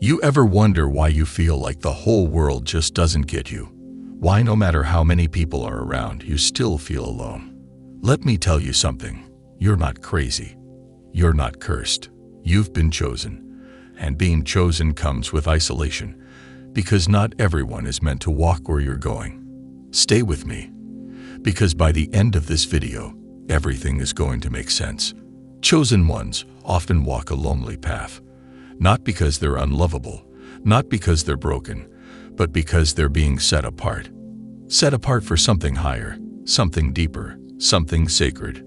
You ever wonder why you feel like the whole world just doesn't get you? Why no matter how many people are around, you still feel alone? Let me tell you something. You're not crazy. You're not cursed. You've been chosen. And being chosen comes with isolation, because not everyone is meant to walk where you're going. Stay with me, because by the end of this video, everything is going to make sense. Chosen ones often walk a lonely path, not because they're unlovable, not because they're broken, but because they're being set apart. Set apart for something higher, something deeper, something sacred.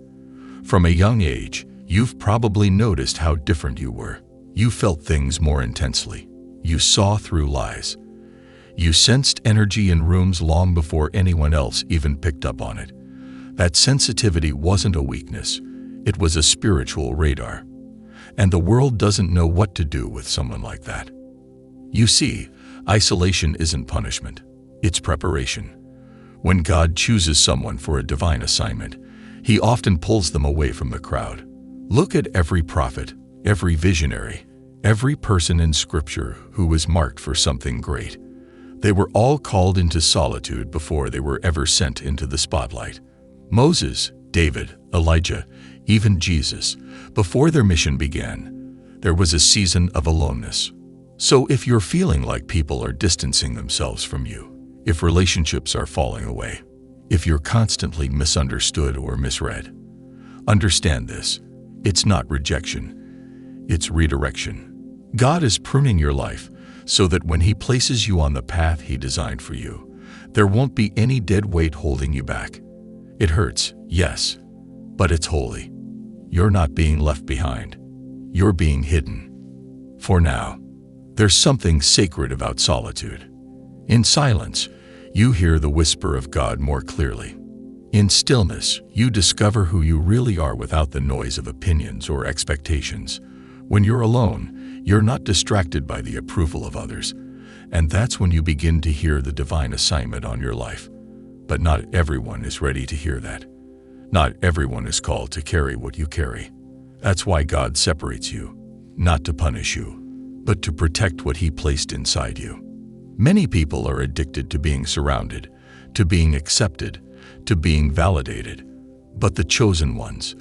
From a young age, you've probably noticed how different you were. You felt things more intensely. You saw through lies. You sensed energy in rooms long before anyone else even picked up on it. That sensitivity wasn't a weakness. It was a spiritual radar. And the world doesn't know what to do with someone like that. You see, isolation isn't punishment. It's preparation. When God chooses someone for a divine assignment, He often pulls them away from the crowd. Look at every prophet, every visionary, every person in Scripture who was marked for something great. They were all called into solitude before they were ever sent into the spotlight. Moses, David, Elijah, even Jesus, before their mission began, there was a season of aloneness. So if you're feeling like people are distancing themselves from you, if relationships are falling away, if you're constantly misunderstood or misread, understand this. It's not rejection. It's redirection. God is pruning your life so that when He places you on the path He designed for you, there won't be any dead weight holding you back. It hurts, yes, but it's holy. You're not being left behind. You're being hidden. For now, there's something sacred about solitude. In silence, you hear the whisper of God more clearly. In stillness, you discover who you really are without the noise of opinions or expectations. When you're alone, you're not distracted by the approval of others, and that's when you begin to hear the divine assignment on your life. But not everyone is ready to hear that. Not everyone is called to carry what you carry. That's why God separates you, not to punish you, but to protect what He placed inside you. Many people are addicted to being surrounded, to being accepted, to being validated. But the chosen ones,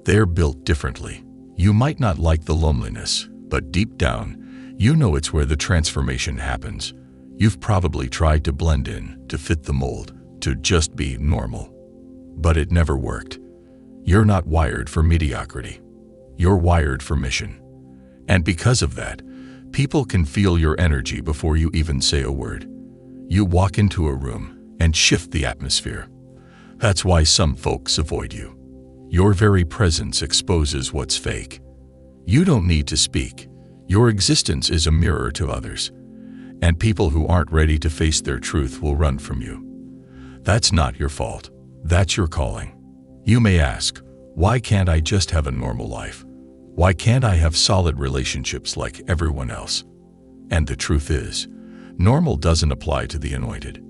they're built differently. You might not like the loneliness, but deep down, you know it's where the transformation happens. You've probably tried to blend in, to fit the mold, to just be normal. But it never worked. You're not wired for mediocrity. You're wired for mission. And because of that, people can feel your energy before you even say a word. You walk into a room and shift the atmosphere. That's why some folks avoid you. Your very presence exposes what's fake. You don't need to speak. Your existence is a mirror to others. And people who aren't ready to face their truth will run from you. That's not your fault. That's your calling. You may ask, why can't I just have a normal life? Why can't I have solid relationships like everyone else? And the truth is, normal doesn't apply to the anointed.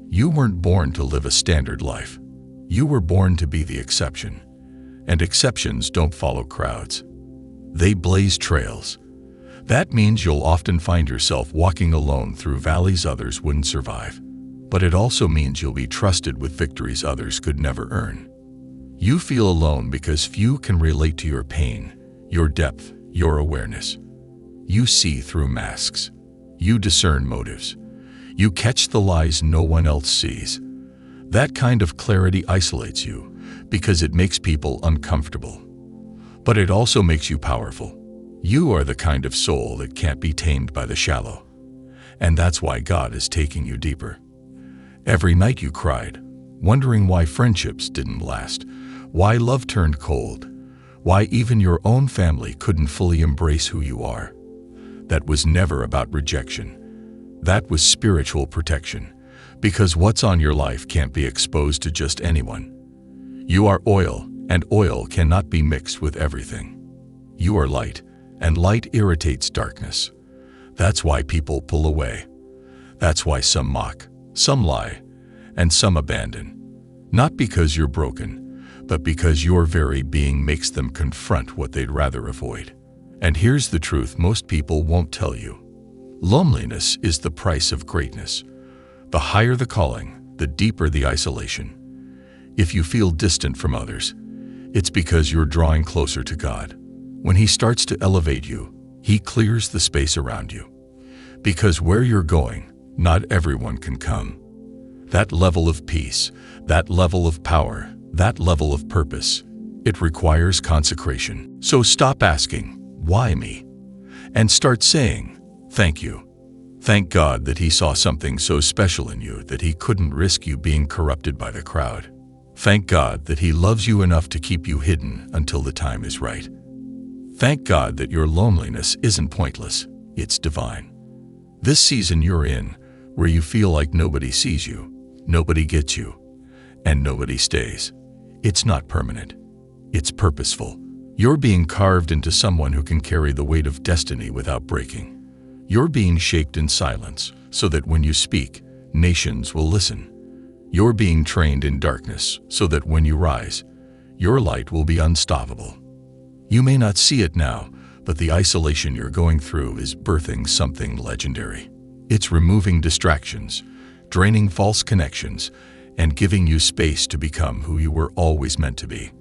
You weren't born to live a standard life. You were born to be the exception. And exceptions don't follow crowds. They blaze trails. That means you'll often find yourself walking alone through valleys others wouldn't survive. But it also means you'll be trusted with victories others could never earn. You feel alone because few can relate to your pain, your depth, your awareness. You see through masks. You discern motives. You catch the lies no one else sees. That kind of clarity isolates you because it makes people uncomfortable. But it also makes you powerful. You are the kind of soul that can't be tamed by the shallow. And that's why God is taking you deeper. Every night you cried, wondering why friendships didn't last, why love turned cold, why even your own family couldn't fully embrace who you are. That was never about rejection. That was spiritual protection, because what's on your life can't be exposed to just anyone. You are oil, and oil cannot be mixed with everything. You are light, and light irritates darkness. That's why people pull away. That's why some mock, some lie, and some abandon. Not because you're broken, but because your very being makes them confront what they'd rather avoid. And here's the truth most people won't tell you. Loneliness is the price of greatness. The higher the calling, the deeper the isolation. If you feel distant from others, it's because you're drawing closer to God. When He starts to elevate you, He clears the space around you. Because where you're going, not everyone can come. That level of peace, that level of power, that level of purpose, it requires consecration. So stop asking, "Why me?" and start saying, "Thank you." Thank God that He saw something so special in you that He couldn't risk you being corrupted by the crowd. Thank God that He loves you enough to keep you hidden until the time is right. Thank God that your loneliness isn't pointless, it's divine. This season you're in, where you feel like nobody sees you, nobody gets you, and nobody stays, it's not permanent. It's purposeful. You're being carved into someone who can carry the weight of destiny without breaking. You're being shaped in silence so that when you speak, nations will listen. You're being trained in darkness so that when you rise, your light will be unstoppable. You may not see it now, but the isolation you're going through is birthing something legendary. It's removing distractions, draining false connections, and giving you space to become who you were always meant to be.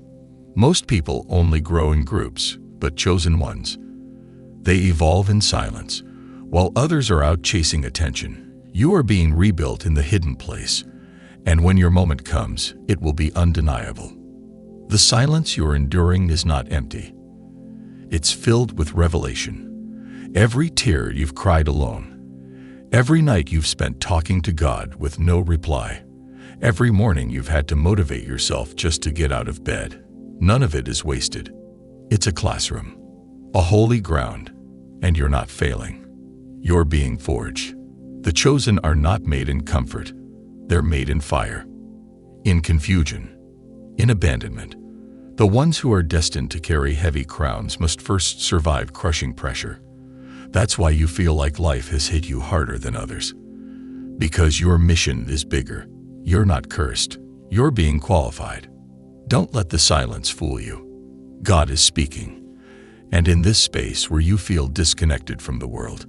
Most people only grow in groups, but chosen ones. They evolve in silence. While others are out chasing attention, you are being rebuilt in the hidden place. And when your moment comes, it will be undeniable. The silence you're enduring is not empty. It's filled with revelation. Every tear you've cried alone. Every night you've spent talking to God with no reply. Every morning you've had to motivate yourself just to get out of bed. None of it is wasted. It's a classroom, a holy ground, and you're not failing. You're being forged. The chosen are not made in comfort. They're made in fire, in confusion, in abandonment. The ones who are destined to carry heavy crowns must first survive crushing pressure. That's why you feel like life has hit you harder than others. Because your mission is bigger. You're not cursed. You're being qualified. Don't let the silence fool you. God is speaking. And in this space where you feel disconnected from the world,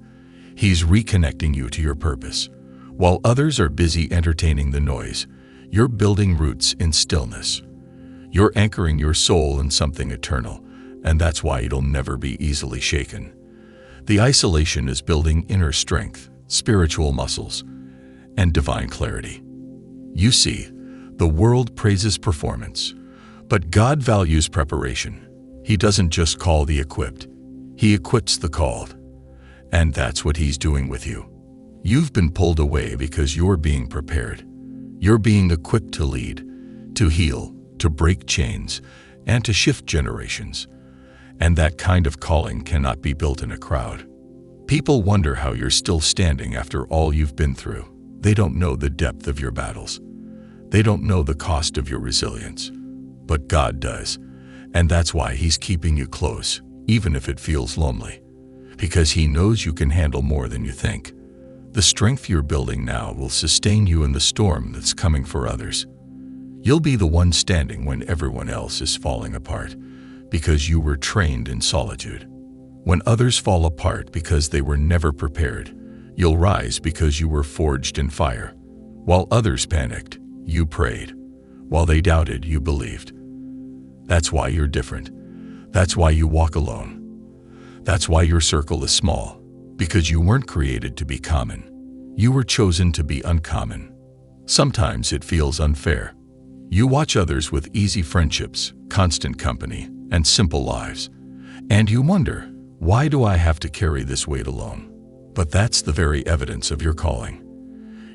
He's reconnecting you to your purpose. While others are busy entertaining the noise, you're building roots in stillness. You're anchoring your soul in something eternal, and that's why it'll never be easily shaken. The isolation is building inner strength, spiritual muscles, and divine clarity. You see, the world praises performance, but God values preparation. He doesn't just call the equipped, He equips the called. And that's what He's doing with you. You've been pulled away because you're being prepared. You're being equipped to lead, to heal, to break chains, and to shift generations. And that kind of calling cannot be built in a crowd. People wonder how you're still standing after all you've been through. They don't know the depth of your battles. They don't know the cost of your resilience. But God does. And that's why He's keeping you close, even if it feels lonely. Because He knows you can handle more than you think. The strength you're building now will sustain you in the storm that's coming for others. You'll be the one standing when everyone else is falling apart, because you were trained in solitude. When others fall apart because they were never prepared, you'll rise because you were forged in fire. While others panicked, you prayed. While they doubted, you believed. That's why you're different. That's why you walk alone. That's why your circle is small, because you weren't created to be common. You were chosen to be uncommon. Sometimes it feels unfair. You watch others with easy friendships, constant company, and simple lives. And you wonder, why do I have to carry this weight alone? But that's the very evidence of your calling.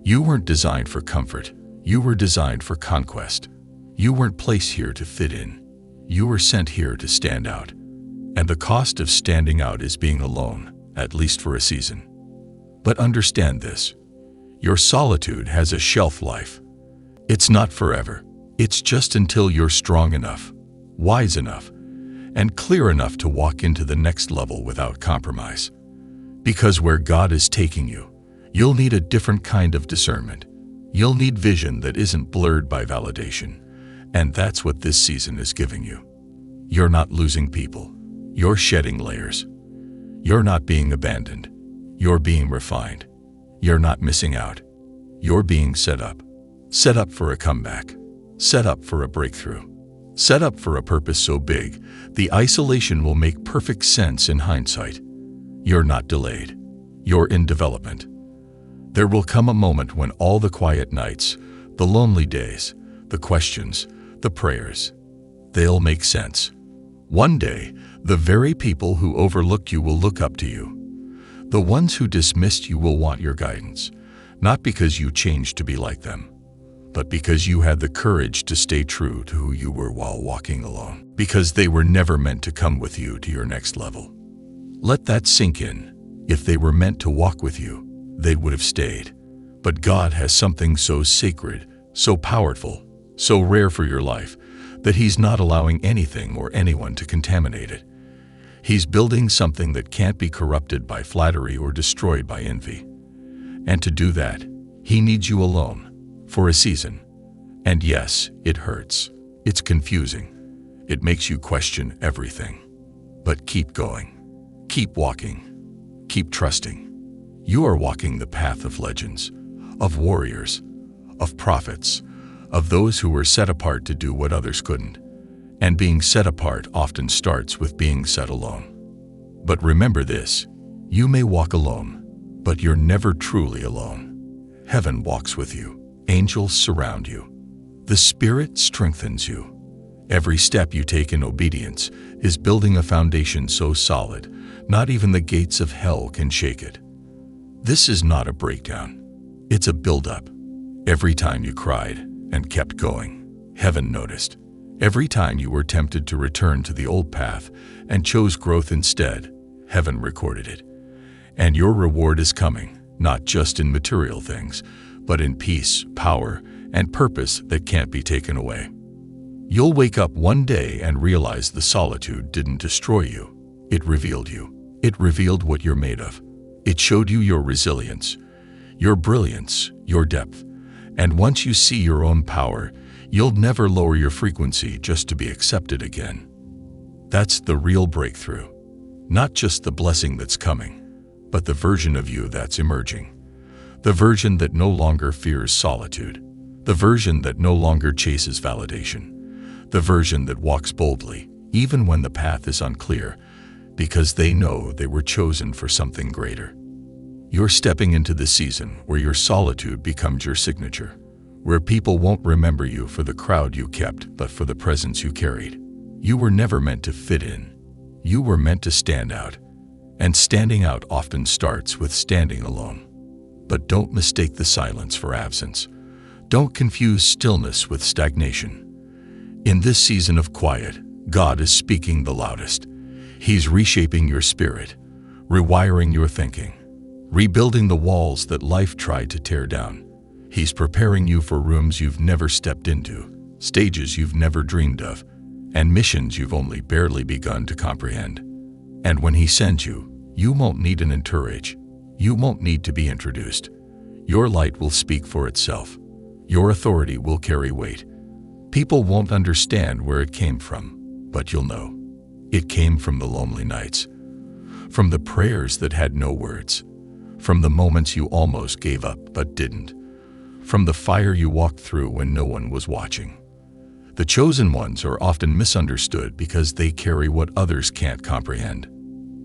You weren't designed for comfort. You were designed for conquest. You weren't placed here to fit in. You were sent here to stand out. And the cost of standing out is being alone, at least for a season. But understand this. Your solitude has a shelf life. It's not forever. It's just until you're strong enough, wise enough, and clear enough to walk into the next level without compromise. Because where God is taking you, you'll need a different kind of discernment. You'll need vision that isn't blurred by validation. And that's what this season is giving you. You're not losing people. You're shedding layers. You're not being abandoned. You're being refined. You're not missing out. You're being set up. Set up for a comeback. Set up for a breakthrough. Set up for a purpose so big, the isolation will make perfect sense in hindsight. You're not delayed. You're in development. There will come a moment when all the quiet nights, the lonely days, the questions, the prayers, they'll make sense. One day, the very people who overlooked you will look up to you. The ones who dismissed you will want your guidance, not because you changed to be like them, but because you had the courage to stay true to who you were while walking alone, because they were never meant to come with you to your next level. Let that sink in. If they were meant to walk with you, they would have stayed. But God has something so sacred, so powerful, so rare for your life, that He's not allowing anything or anyone to contaminate it. He's building something that can't be corrupted by flattery or destroyed by envy. And to do that, He needs you alone, for a season. And yes, it hurts. It's confusing. It makes you question everything. But keep going. Keep walking. Keep trusting. You are walking the path of legends, of warriors, of prophets, of those who were set apart to do what others couldn't. And being set apart often starts with being set alone. But remember this, you may walk alone, but you're never truly alone. Heaven walks with you. Angels surround you. The Spirit strengthens you. Every step you take in obedience is building a foundation so solid, not even the gates of hell can shake it. This is not a breakdown. It's a build-up. Every time you cried and kept going, heaven noticed. Every time you were tempted to return to the old path and chose growth instead, heaven recorded it. And your reward is coming, not just in material things, but in peace, power, and purpose that can't be taken away. You'll wake up one day and realize the solitude didn't destroy you. It revealed you. It revealed what you're made of. It showed you your resilience, your brilliance, your depth. And once you see your own power, you'll never lower your frequency just to be accepted again. That's the real breakthrough. Not just the blessing that's coming, but the version of you that's emerging. The version that no longer fears solitude. The version that no longer chases validation. The version that walks boldly, even when the path is unclear, because they know they were chosen for something greater. You're stepping into the season where your solitude becomes your signature, where people won't remember you for the crowd you kept, but for the presence you carried. You were never meant to fit in. You were meant to stand out. And standing out often starts with standing alone. But don't mistake the silence for absence. Don't confuse stillness with stagnation. In this season of quiet, God is speaking the loudest. He's reshaping your spirit, rewiring your thinking, rebuilding the walls that life tried to tear down. He's preparing you for rooms you've never stepped into, stages you've never dreamed of, and missions you've only barely begun to comprehend. And when He sends you, you won't need an entourage. You won't need to be introduced. Your light will speak for itself. Your authority will carry weight. People won't understand where it came from, but you'll know. It came from the lonely nights, from the prayers that had no words, from the moments you almost gave up but didn't, from the fire you walked through when no one was watching. The chosen ones are often misunderstood because they carry what others can't comprehend.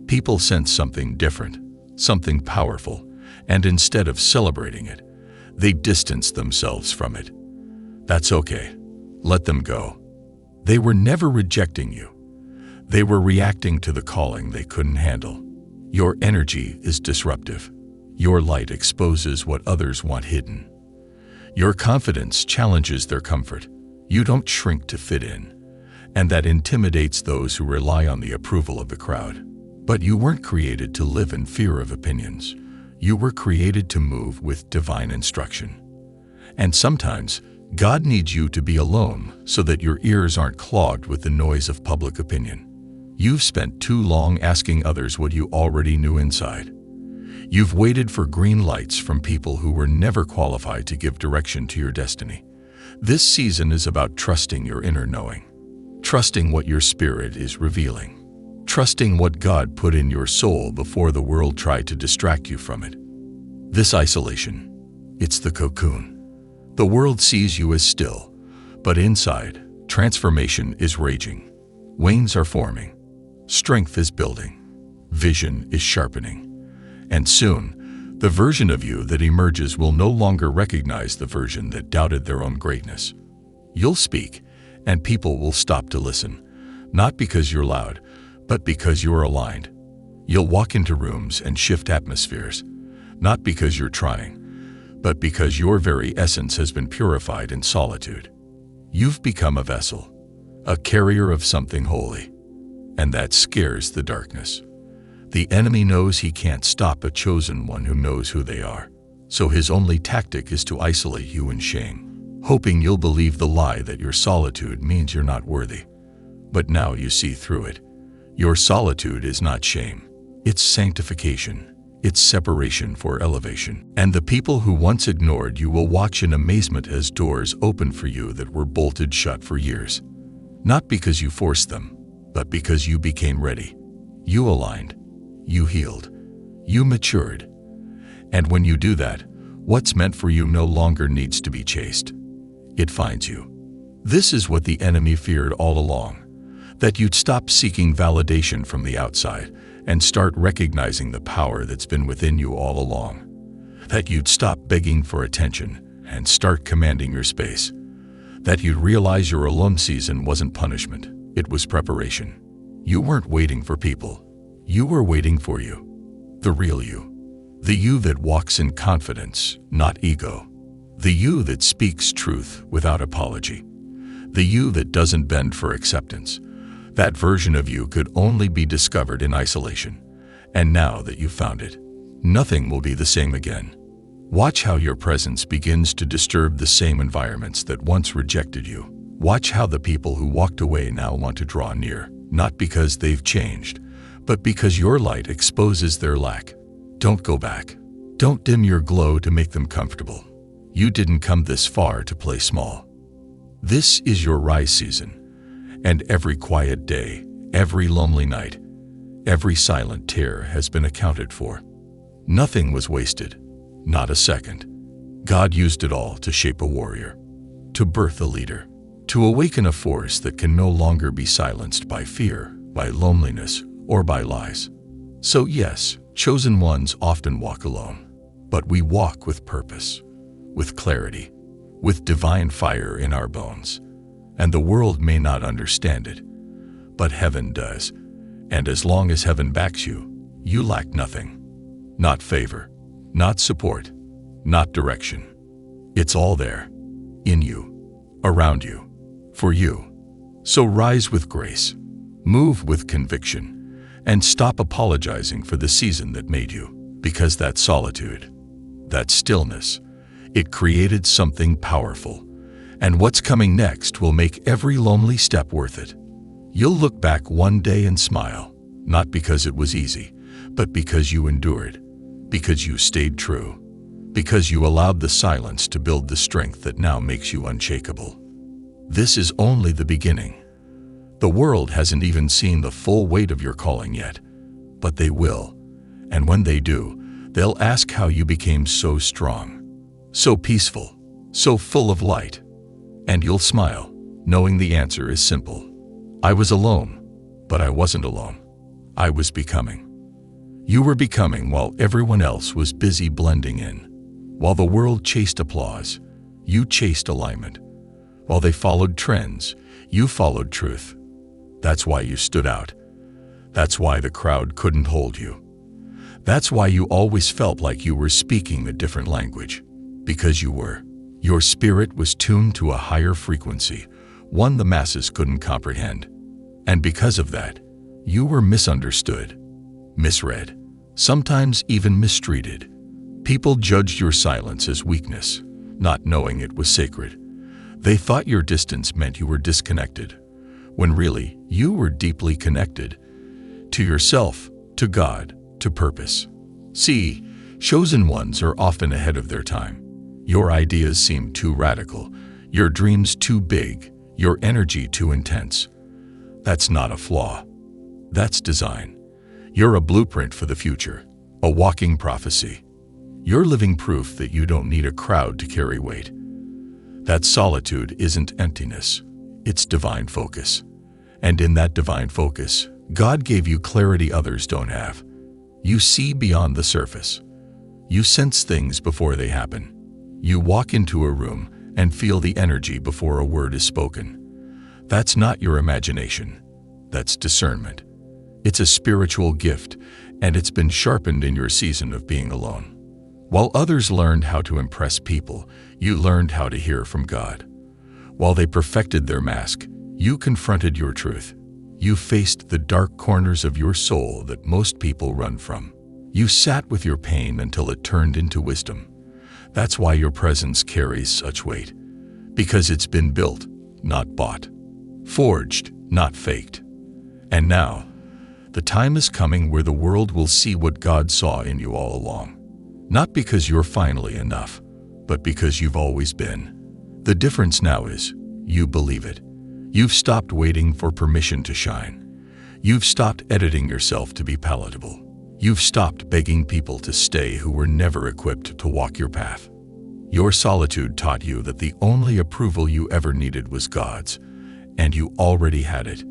People sense something different, something powerful, and instead of celebrating it, they distance themselves from it. That's okay. Let them go. They were never rejecting you. They were reacting to the calling they couldn't handle. Your energy is disruptive. Your light exposes what others want hidden. Your confidence challenges their comfort. You don't shrink to fit in, and that intimidates those who rely on the approval of the crowd. But you weren't created to live in fear of opinions. You were created to move with divine instruction. And sometimes, God needs you to be alone so that your ears aren't clogged with the noise of public opinion. You've spent too long asking others what you already knew inside. You've waited for green lights from people who were never qualified to give direction to your destiny. This season is about trusting your inner knowing, trusting what your spirit is revealing, trusting what God put in your soul before the world tried to distract you from it. This isolation, it's the cocoon. The world sees you as still, but inside, transformation is raging. Veins are forming, strength is building, vision is sharpening. And soon, the version of you that emerges will no longer recognize the version that doubted their own greatness. You'll speak, and people will stop to listen, not because you're loud, but because you're aligned. You'll walk into rooms and shift atmospheres, not because you're trying, but because your very essence has been purified in solitude. You've become a vessel, a carrier of something holy, and that scares the darkness. The enemy knows he can't stop a chosen one who knows who they are, so his only tactic is to isolate you in shame, hoping you'll believe the lie that your solitude means you're not worthy. But now you see through it. Your solitude is not shame, it's sanctification. It's separation for elevation. And the people who once ignored you will watch in amazement as doors open for you that were bolted shut for years. Not because you forced them, but because you became ready. You aligned. You healed. You matured. And when you do that, what's meant for you no longer needs to be chased. It finds you. This is what the enemy feared all along, that you'd stop seeking validation from the outside and start recognizing the power that's been within you all along. That you'd stop begging for attention and start commanding your space. That you'd realize your alone season wasn't punishment, it was preparation. You weren't waiting for people. You were waiting for you. The real you. The you that walks in confidence, not ego. The you that speaks truth without apology. The you that doesn't bend for acceptance. That version of you could only be discovered in isolation. And now that you've found it, nothing will be the same again. Watch how your presence begins to disturb the same environments that once rejected you. Watch how the people who walked away now want to draw near, not because they've changed, but because your light exposes their lack. Don't go back. Don't dim your glow to make them comfortable. You didn't come this far to play small. This is your rise season. And every quiet day, every lonely night, every silent tear has been accounted for. Nothing was wasted, not a second. God used it all to shape a warrior, to birth a leader, to awaken a force that can no longer be silenced by fear, by loneliness, or by lies. So yes, chosen ones often walk alone, but we walk with purpose, with clarity, with divine fire in our bones. And the world may not understand it, but heaven does. And as long as heaven backs you, you lack nothing. Not favor, not support, not direction. It's all there, in you, around you, for you. So rise with grace, move with conviction, and stop apologizing for the season that made you, because that solitude, that stillness, it created something powerful. And what's coming next will make every lonely step worth it. You'll look back one day and smile, not because it was easy, but because you endured, because you stayed true, because you allowed the silence to build the strength that now makes you unshakable. This is only the beginning. The world hasn't even seen the full weight of your calling yet, but they will. And when they do, they'll ask how you became so strong, so peaceful, so full of light. And you'll smile, knowing the answer is simple. I was alone, but I wasn't alone. I was becoming. You were becoming while everyone else was busy blending in. While the world chased applause, you chased alignment. While they followed trends, you followed truth. That's why you stood out. That's why the crowd couldn't hold you. That's why you always felt like you were speaking a different language. Because you were. Your spirit was tuned to a higher frequency, one the masses couldn't comprehend. And because of that, you were misunderstood, misread, sometimes even mistreated. People judged your silence as weakness, not knowing it was sacred. They thought your distance meant you were disconnected, when really you were deeply connected to yourself, to God, to purpose. See, chosen ones are often ahead of their time. Your ideas seem too radical, your dreams too big, your energy too intense. That's not a flaw. That's design. You're a blueprint for the future, a walking prophecy. You're living proof that you don't need a crowd to carry weight. That solitude isn't emptiness, it's divine focus. And in that divine focus, God gave you clarity others don't have. You see beyond the surface. You sense things before they happen. You walk into a room and feel the energy before a word is spoken. That's not your imagination. That's discernment. It's a spiritual gift, and it's been sharpened in your season of being alone. While others learned how to impress people, you learned how to hear from God. While they perfected their mask, you confronted your truth. You faced the dark corners of your soul that most people run from. You sat with your pain until it turned into wisdom. That's why your presence carries such weight. Because it's been built, not bought. Forged, not faked. And now, the time is coming where the world will see what God saw in you all along. Not because you're finally enough, but because you've always been. The difference now is, you believe it. You've stopped waiting for permission to shine. You've stopped editing yourself to be palatable. You've stopped begging people to stay who were never equipped to walk your path. Your solitude taught you that the only approval you ever needed was God's, and you already had it.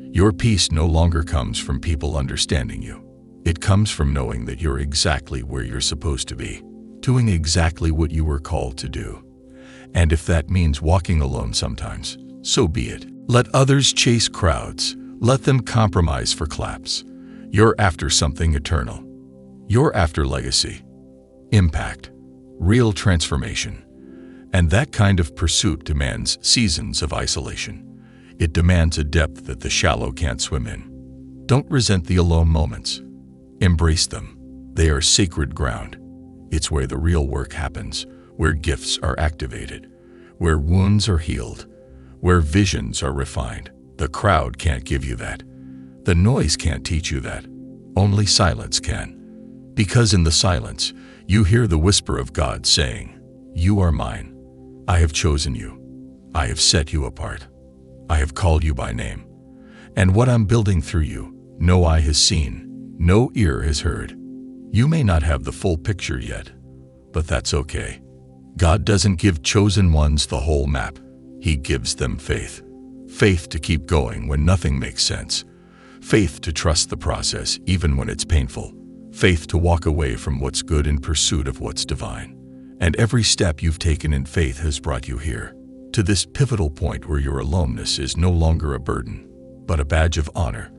Your peace no longer comes from people understanding you. It comes from knowing that you're exactly where you're supposed to be, doing exactly what you were called to do. And if that means walking alone sometimes, so be it. Let others chase crowds. Let them compromise for claps. You're after something eternal. You're after legacy, impact, real transformation. And that kind of pursuit demands seasons of isolation. It demands a depth that the shallow can't swim in. Don't resent the alone moments. Embrace them. They are sacred ground. It's where the real work happens, where gifts are activated, where wounds are healed, where visions are refined. The crowd can't give you that. The noise can't teach you that. Only silence can. Because in the silence, you hear the whisper of God saying, "You are mine. I have chosen you. I have set you apart. I have called you by name. And what I'm building through you, no eye has seen, no ear has heard." You may not have the full picture yet, but that's okay. God doesn't give chosen ones the whole map. He gives them faith. Faith to keep going when nothing makes sense. Faith to trust the process even when it's painful. Faith to walk away from what's good in pursuit of what's divine. And every step you've taken in faith has brought you here, to this pivotal point where your aloneness is no longer a burden, but a badge of honor.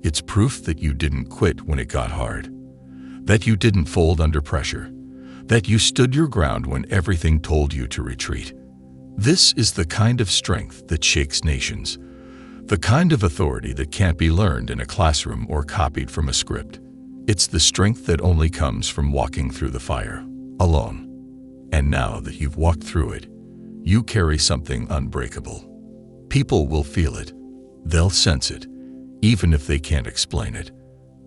It's proof that you didn't quit when it got hard, that you didn't fold under pressure, that you stood your ground when everything told you to retreat. This is the kind of strength that shakes nations, the kind of authority that can't be learned in a classroom or copied from a script. It's the strength that only comes from walking through the fire, alone. And now that you've walked through it, you carry something unbreakable. People will feel it. They'll sense it, even if they can't explain it.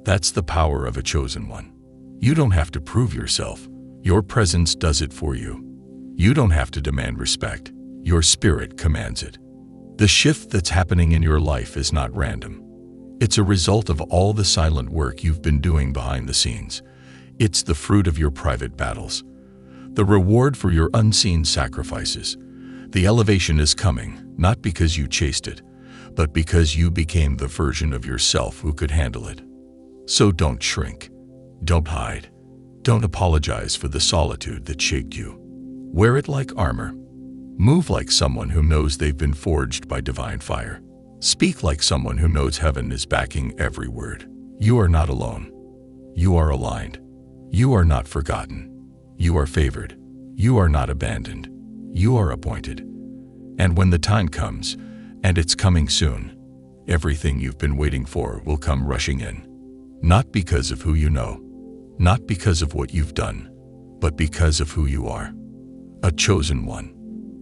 That's the power of a chosen one. You don't have to prove yourself. Your presence does it for you. You don't have to demand respect. Your spirit commands it. The shift that's happening in your life is not random. It's a result of all the silent work you've been doing behind the scenes. It's the fruit of your private battles, the reward for your unseen sacrifices. The elevation is coming, not because you chased it, but because you became the version of yourself who could handle it. So don't shrink. Don't hide. Don't apologize for the solitude that shaped you. Wear it like armor. Move like someone who knows they've been forged by divine fire. Speak like someone who knows heaven is backing every word. You are not alone. You are aligned. You are not forgotten. You are favored. You are not abandoned. You are appointed. And when the time comes, and it's coming soon, everything you've been waiting for will come rushing in. Not because of who you know, not because of what you've done, but because of who you are. A chosen one,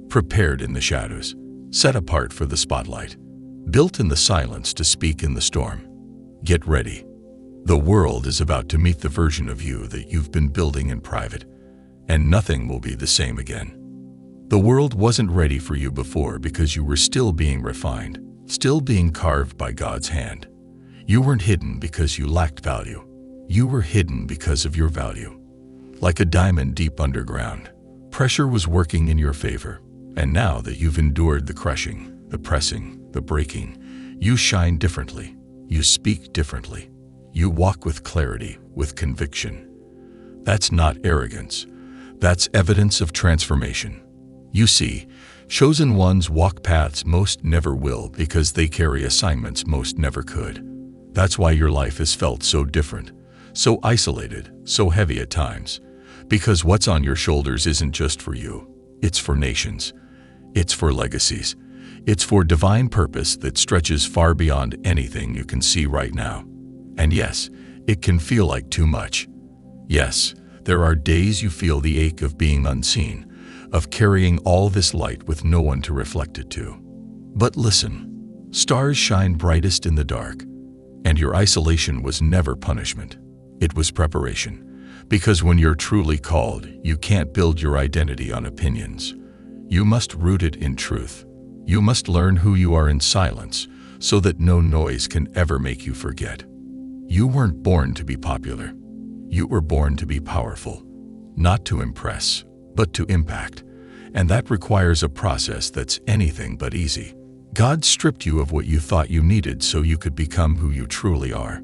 prepared in the shadows, set apart for the spotlight, built in the silence to speak in the storm. Get ready. The world is about to meet the version of you that you've been building in private, and nothing will be the same again. The world wasn't ready for you before because you were still being refined, still being carved by God's hand. You weren't hidden because you lacked value. You were hidden because of your value. Like a diamond deep underground, pressure was working in your favor. And now that you've endured the crushing, the pressing, the breaking, you shine differently. You speak differently. You walk with clarity, with conviction. That's not arrogance. That's evidence of transformation. You see, chosen ones walk paths most never will because they carry assignments most never could. That's why your life has felt so different, so isolated, so heavy at times. Because what's on your shoulders isn't just for you. It's for nations. It's for legacies. It's for divine purpose that stretches far beyond anything you can see right now. And yes, it can feel like too much. Yes, there are days you feel the ache of being unseen, of carrying all this light with no one to reflect it to. But listen, stars shine brightest in the dark, and your isolation was never punishment. It was preparation. Because when you're truly called, you can't build your identity on opinions. You must root it in truth. You must learn who you are in silence, so that no noise can ever make you forget. You weren't born to be popular. You were born to be powerful, not to impress, but to impact. And that requires a process that's anything but easy. God stripped you of what you thought you needed so you could become who you truly are.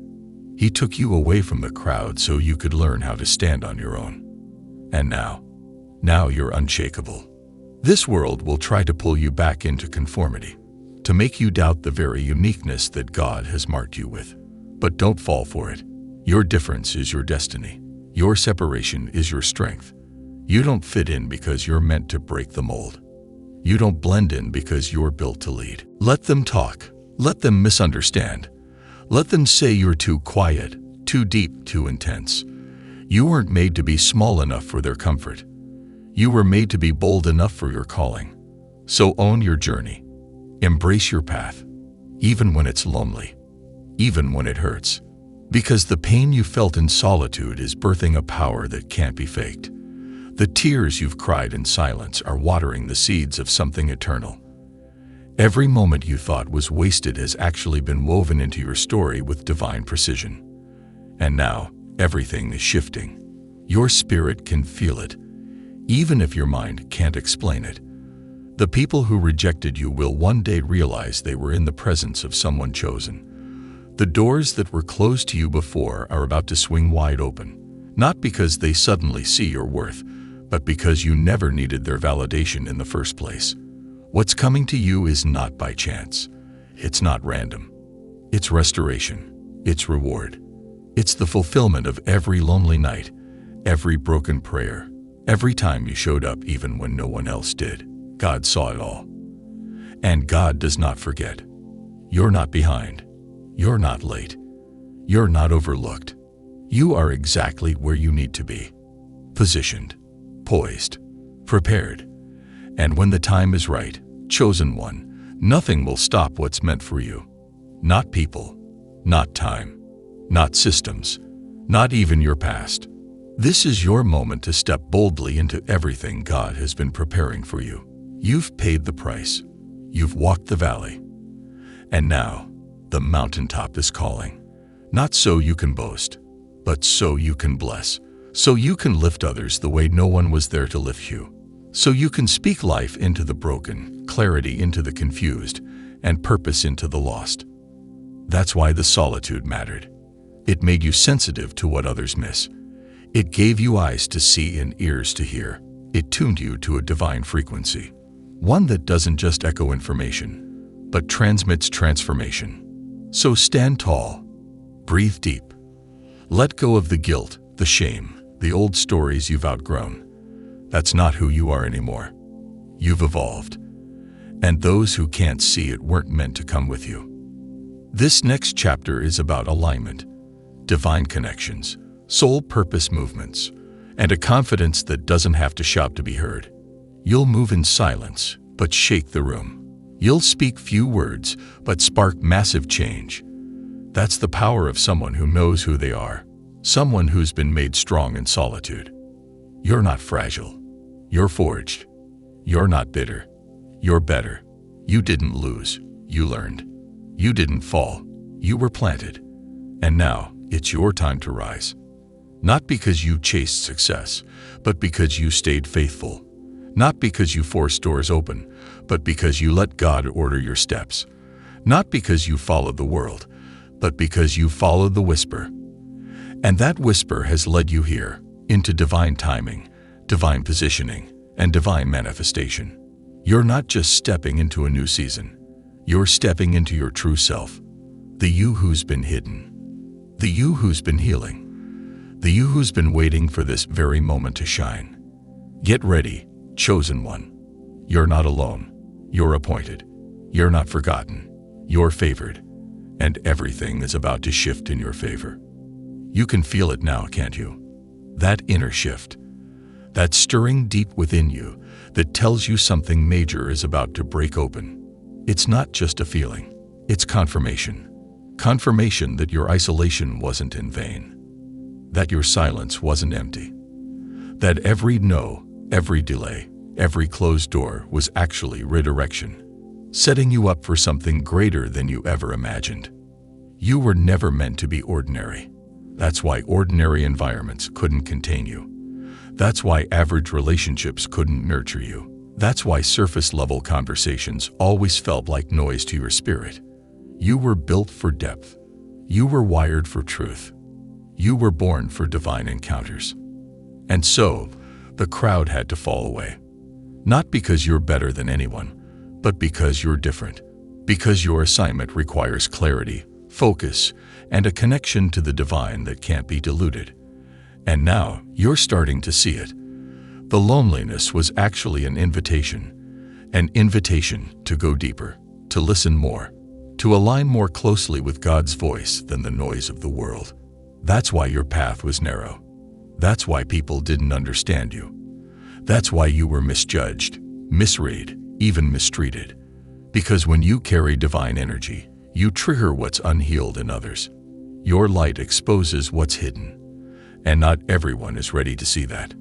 He took you away from the crowd so you could learn how to stand on your own. And now you're unshakable. This world will try to pull you back into conformity, to make you doubt the very uniqueness that God has marked you with. But don't fall for it. Your difference is your destiny. Your separation is your strength. You don't fit in because you're meant to break the mold. You don't blend in because you're built to lead. Let them talk. Let them misunderstand. Let them say you're too quiet, too deep, too intense. You weren't made to be small enough for their comfort. You were made to be bold enough for your calling. So own your journey. Embrace your path, even when it's lonely, even when it hurts. Because the pain you felt in solitude is birthing a power that can't be faked. The tears you've cried in silence are watering the seeds of something eternal. Every moment you thought was wasted has actually been woven into your story with divine precision. And now, everything is shifting. Your spirit can feel it, even if your mind can't explain it. The people who rejected you will one day realize they were in the presence of someone chosen. The doors that were closed to you before are about to swing wide open, not because they suddenly see your worth, but because you never needed their validation in the first place. What's coming to you is not by chance. It's not random. It's restoration. It's reward. It's the fulfillment of every lonely night, every broken prayer, every time you showed up even when no one else did. God saw it all. And God does not forget. You're not behind. You're not late. You're not overlooked. You are exactly where you need to be. Positioned, poised, prepared. And when the time is right, chosen one, nothing will stop what's meant for you. Not people, not time, not systems, not even your past. This is your moment to step boldly into everything God has been preparing for you. You've paid the price. You've walked the valley. And now, the mountaintop is calling. Not so you can boast, but so you can bless. So you can lift others the way no one was there to lift you. So you can speak life into the broken, clarity into the confused, and purpose into the lost. That's why the solitude mattered. It made you sensitive to what others miss. It gave you eyes to see and ears to hear. It tuned you to a divine frequency, one that doesn't just echo information, but transmits transformation. So stand tall, breathe deep, let go of the guilt, the shame, the old stories you've outgrown. That's not who you are anymore. You've evolved. And those who can't see it weren't meant to come with you. This next chapter is about alignment, divine connections, soul purpose movements, and a confidence that doesn't have to shout to be heard. You'll move in silence, but shake the room. You'll speak few words, but spark massive change. That's the power of someone who knows who they are, someone who's been made strong in solitude. You're not fragile. You're forged. You're not bitter. You're better. You didn't lose. You learned. You didn't fall. You were planted. And now, it's your time to rise. Not because you chased success, but because you stayed faithful. Not because you forced doors open, but because you let God order your steps. Not because you followed the world, but because you followed the whisper. And that whisper has led you here, into divine timing, divine positioning, and divine manifestation. You're not just stepping into a new season. You're stepping into your true self. The you who's been hidden. The you who's been healing. The you who's been waiting for this very moment to shine. Get ready, chosen one. You're not alone. You're appointed. You're not forgotten. You're favored. And everything is about to shift in your favor. You can feel it now, can't you? That inner shift. That stirring deep within you that tells you something major is about to break open. It's not just a feeling. It's confirmation. Confirmation that your isolation wasn't in vain. That your silence wasn't empty. That every no, every delay, every closed door was actually redirection, setting you up for something greater than you ever imagined. You were never meant to be ordinary. That's why ordinary environments couldn't contain you. That's why average relationships couldn't nurture you. That's why surface-level conversations always felt like noise to your spirit. You were built for depth. You were wired for truth. You were born for divine encounters. And so, the crowd had to fall away. Not because you're better than anyone, but because you're different. Because your assignment requires clarity, focus, and a connection to the divine that can't be diluted. And now, you're starting to see it. The loneliness was actually an invitation to go deeper, to listen more, to align more closely with God's voice than the noise of the world. That's why your path was narrow. That's why people didn't understand you. That's why you were misjudged, misread, even mistreated. Because when you carry divine energy, you trigger what's unhealed in others. Your light exposes what's hidden. And not everyone is ready to see that.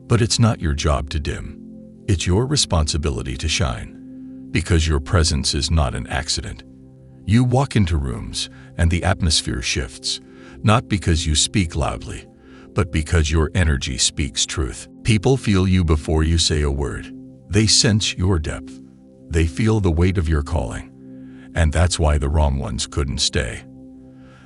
But it's not your job to dim. It's your responsibility to shine. Because your presence is not an accident. You walk into rooms and the atmosphere shifts, not because you speak loudly, but because your energy speaks truth. People feel you before you say a word. They sense your depth. They feel the weight of your calling. And that's why the wrong ones couldn't stay.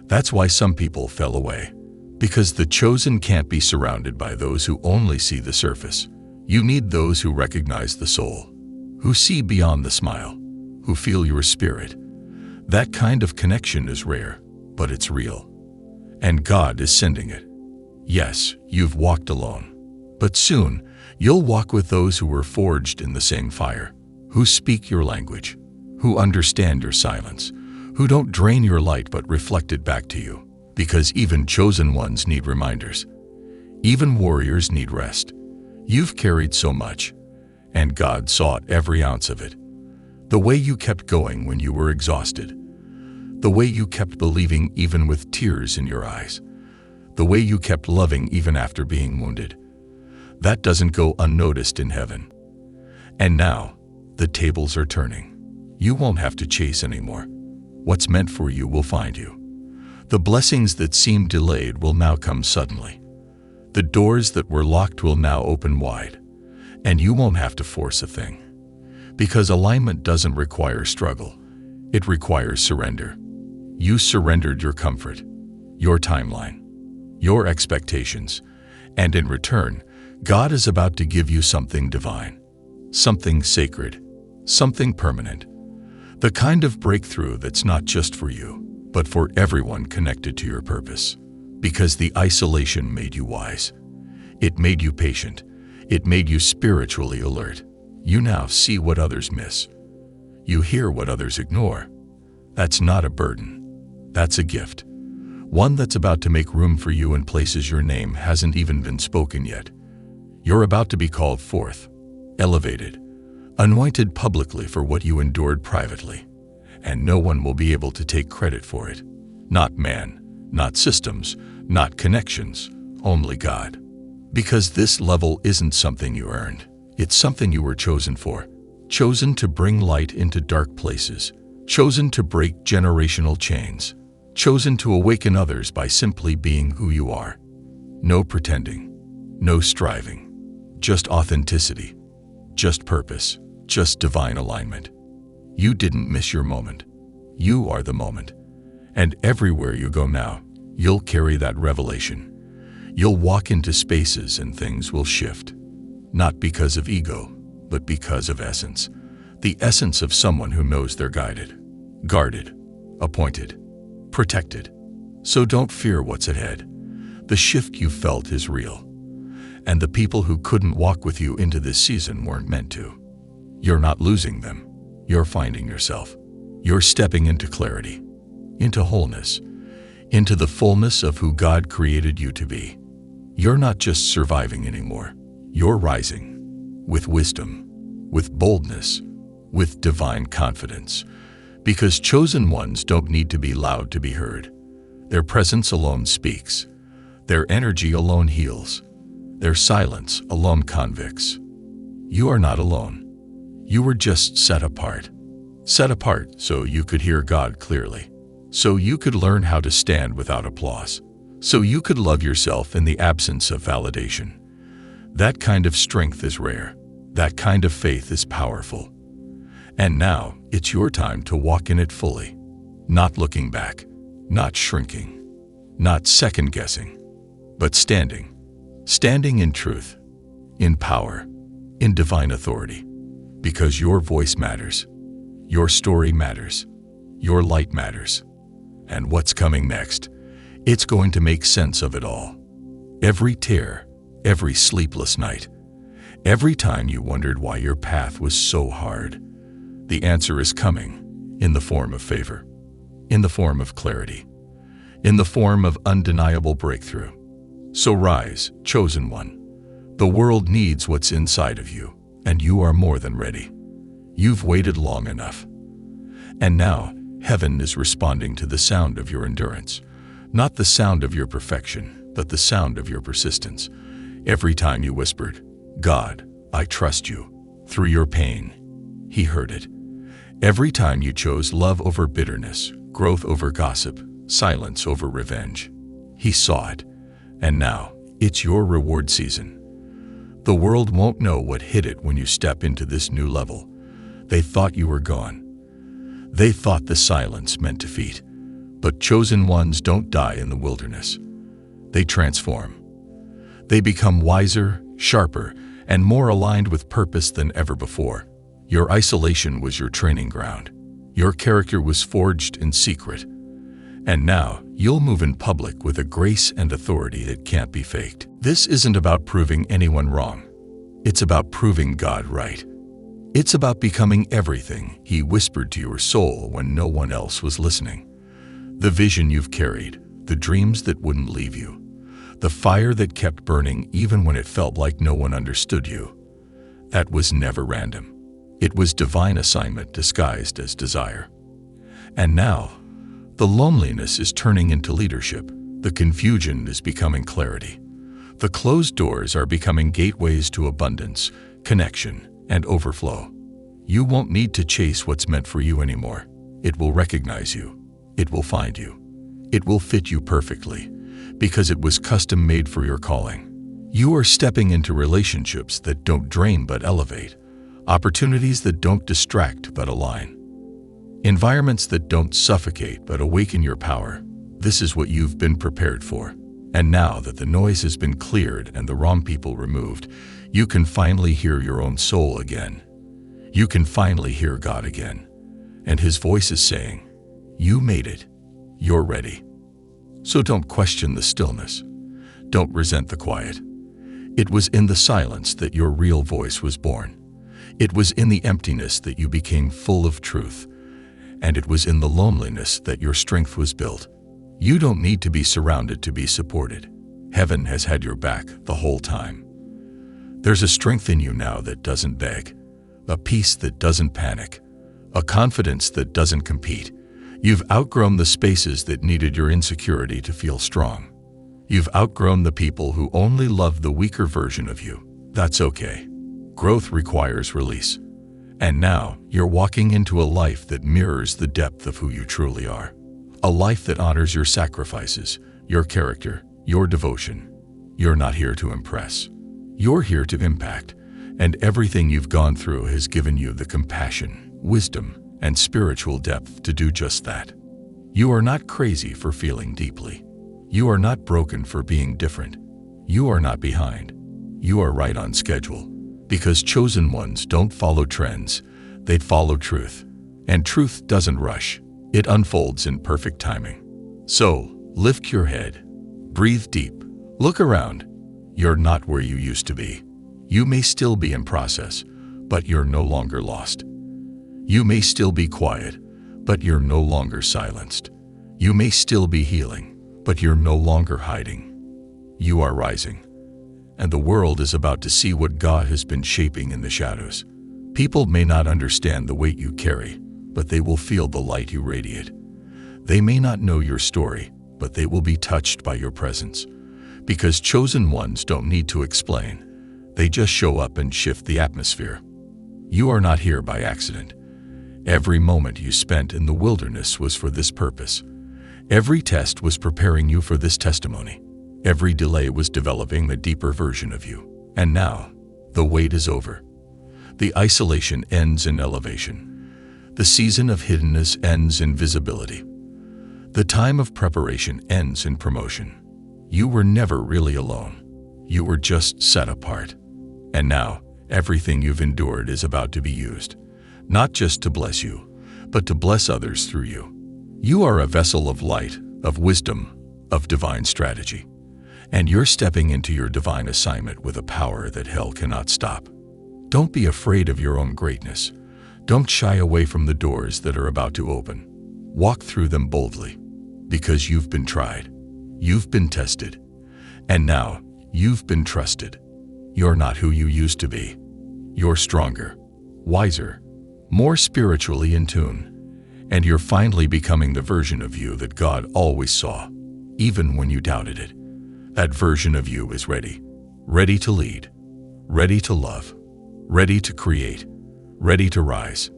That's why some people fell away. Because the chosen can't be surrounded by those who only see the surface. You need those who recognize the soul, who see beyond the smile, who feel your spirit. That kind of connection is rare, but it's real. And God is sending it. Yes, you've walked alone. But soon, you'll walk with those who were forged in the same fire, who speak your language, who understand your silence, who don't drain your light but reflect it back to you. Because even chosen ones need reminders. Even warriors need rest. You've carried so much, and God saw every ounce of it. The way you kept going when you were exhausted. The way you kept believing even with tears in your eyes. The way you kept loving even after being wounded. That doesn't go unnoticed in heaven. And now, the tables are turning. You won't have to chase anymore. What's meant for you will find you. The blessings that seemed delayed will now come suddenly. The doors that were locked will now open wide. And you won't have to force a thing. Because alignment doesn't require struggle. It requires surrender. You surrendered your comfort, your timeline, your expectations, and in return, God is about to give you something divine, something sacred, something permanent. The kind of breakthrough that's not just for you, but for everyone connected to your purpose. Because the isolation made you wise. It made you patient. It made you spiritually alert. You now see what others miss. You hear what others ignore. That's not a burden. That's a gift. One that's about to make room for you in places your name hasn't even been spoken yet. You're about to be called forth, elevated, anointed publicly for what you endured privately. And no one will be able to take credit for it. Not man, not systems, not connections, only God. Because this level isn't something you earned. It's something you were chosen for. Chosen to bring light into dark places. Chosen to break generational chains. chosen to awaken others by simply being who you are. No pretending, no striving, just authenticity, just purpose, just divine alignment. You didn't miss your moment. You are the moment. And everywhere you go now, you'll carry that revelation. You'll walk into spaces and things will shift. Not because of ego, but because of essence. The essence of someone who knows they're guided, guarded, appointed, protected. So don't fear what's ahead. The shift you felt is real. And the people who couldn't walk with you into this season weren't meant to. You're not losing them. You're finding yourself. You're stepping into clarity, into wholeness, into the fullness of who God created you to be. You're not just surviving anymore. You're rising with wisdom, with boldness, with divine confidence. Because chosen ones don't need to be loud to be heard. Their presence alone speaks. Their energy alone heals. Their silence alone convicts. You are not alone. You were just set apart. Set apart so you could hear God clearly. So you could learn how to stand without applause. So you could love yourself in the absence of validation. That kind of strength is rare. That kind of faith is powerful. And now it's your time to walk in it fully. Not looking back, not shrinking, not second-guessing, but standing. Standing in truth, in power, in divine authority. Because your voice matters. Your story matters. Your light matters. And what's coming next? It's going to make sense of it all. Every tear, every sleepless night, every time you wondered why your path was so hard, the answer is coming in the form of favor, in the form of clarity, in the form of undeniable breakthrough. So rise, chosen one. The world needs what's inside of you, and you are more than ready. You've waited long enough. And now, heaven is responding to the sound of your endurance. Not the sound of your perfection, but the sound of your persistence. Every time you whispered, "God, I trust you," through your pain, He heard it. Every time you chose love over bitterness, growth over gossip, silence over revenge, He saw it. And now, it's your reward season. The world won't know what hit it when you step into this new level. They thought you were gone. They thought the silence meant defeat. But chosen ones don't die in the wilderness. They transform. They become wiser, sharper, and more aligned with purpose than ever before. Your isolation was your training ground. Your character was forged in secret. And now, you'll move in public with a grace and authority that can't be faked. This isn't about proving anyone wrong. It's about proving God right. It's about becoming everything He whispered to your soul when no one else was listening. The vision you've carried, the dreams that wouldn't leave you, the fire that kept burning even when it felt like no one understood you. That was never random. It was divine assignment disguised as desire. And now, the loneliness is turning into leadership. The confusion is becoming clarity. The closed doors are becoming gateways to abundance, connection, and overflow. You won't need to chase what's meant for you anymore. It will recognize you. It will find you. It will fit you perfectly, because it was custom made for your calling. You are stepping into relationships that don't drain but elevate, opportunities that don't distract but align, environments that don't suffocate but awaken your power. This is what you've been prepared for. And now that the noise has been cleared and the wrong people removed, you can finally hear your own soul again. You can finally hear God again. And His voice is saying, "You made it. You're ready." So don't question the stillness. Don't resent the quiet. It was in the silence that your real voice was born. It was in the emptiness that you became full of truth. And it was in the loneliness that your strength was built. You don't need to be surrounded to be supported. Heaven has had your back the whole time. There's a strength in you now that doesn't beg, a peace that doesn't panic, a confidence that doesn't compete. You've outgrown the spaces that needed your insecurity to feel strong. You've outgrown the people who only love the weaker version of you. That's okay. Growth requires release. And now you're walking into a life that mirrors the depth of who you truly are. A life that honors your sacrifices, your character, your devotion. You're not here to impress. You're here to impact, and everything you've gone through has given you the compassion, wisdom, and spiritual depth to do just that. You are not crazy for feeling deeply. You are not broken for being different. You are not behind. You are right on schedule. Because chosen ones don't follow trends, they follow truth. And truth doesn't rush. It unfolds in perfect timing. So, lift your head. Breathe deep. Look around. You're not where you used to be. You may still be in process, but you're no longer lost. You may still be quiet, but you're no longer silenced. You may still be healing, but you're no longer hiding. You are rising, and the world is about to see what God has been shaping in the shadows. People may not understand the weight you carry, but they will feel the light you radiate. They may not know your story, but they will be touched by your presence. Because chosen ones don't need to explain. They just show up and shift the atmosphere. You are not here by accident. Every moment you spent in the wilderness was for this purpose. Every test was preparing you for this testimony. Every delay was developing a deeper version of you. And now, the wait is over. The isolation ends in elevation. The season of hiddenness ends in visibility. The time of preparation ends in promotion. You were never really alone. You were just set apart. And now, everything you've endured is about to be used, not just to bless you, but to bless others through you. You are a vessel of light, of wisdom, of divine strategy. And you're stepping into your divine assignment with a power that hell cannot stop. Don't be afraid of your own greatness. Don't shy away from the doors that are about to open. Walk through them boldly, because you've been tried. You've been tested, and now you've been trusted. You're not who you used to be. You're stronger, wiser, more spiritually in tune, and you're finally becoming the version of you that God always saw, even when you doubted it. That version of you is ready, ready to lead, ready to love, ready to create, ready to rise.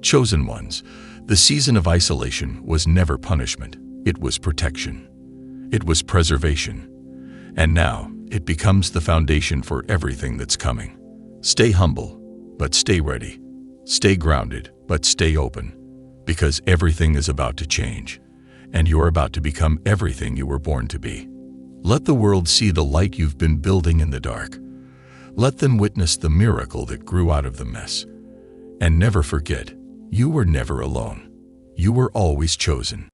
Chosen ones, the season of isolation was never punishment, it was protection. It was preservation. And now, it becomes the foundation for everything that's coming. Stay humble, but stay ready. Stay grounded, but stay open. Because everything is about to change, and you're about to become everything you were born to be. Let the world see the light you've been building in the dark. Let them witness the miracle that grew out of the mess. And never forget, you were never alone. You were always chosen.